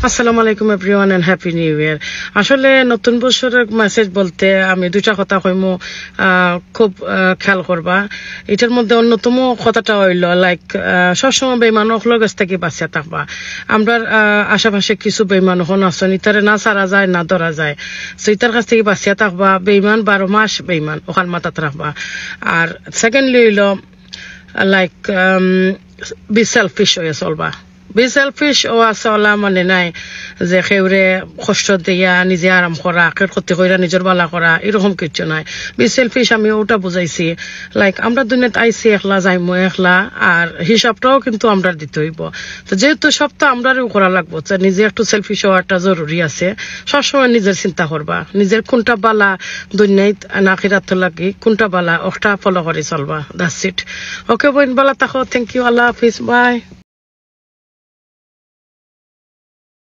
আসসালামু আলাইকুম everyone and happy new year. আসলে নতুন বছরের মেসেজ বলতে আমি দুইটা কথা কইমু, খুব খেয়াল করবা। এটার মধ্যে অন্যতম কথাটা হইল লাইক সবসময় বেইমানক কাছ থেকে বাঁচিয়া থাকবা। আমরা আশেপাশে কিছু বেইমান হন আছেন, ইতারে না সারা যায় না ধরা যায়, সো ইতার কাছ থেকে বাঁচিয়া থাকবা। বেইমান 12 মাস বেইমান, ওখান মাথাত রাখবা। আর সেকেন্ডলি হইল লাইক বি সেলফিশ হয়ে চলবা। বি সেলফিশ ও আসলা মানে নাই যে সেউরে কষ্ট দিয়া নিজে আরাম করা, কেউ ক্ষতি কইরা নিজের বালা করা, এরকম কিছু নাই। বি সেলফিশ আমি ওটা বুঝাইছি লাইক আমরা দুনিয়াতে আইসি একলা, যাইমু একলা, আর হিসাবটাও কিন্তু আমরা দিতে হইব। তো যেহেতু সব তো আমরাও করা লাগবো, নিজে একটু সেলফিশ হওয়াটা জরুরি আছে। সবসময় নিজের চিন্তা করবা, নিজের কোনটা বালা দুনিয়াত না আখিরাত লাগি, কোনটা বালা ওটা ফলো করে চলবা। That's it. ওকে বোন, বালা থাকো। Thank you. আল্লাহ হাফিজ। বাই।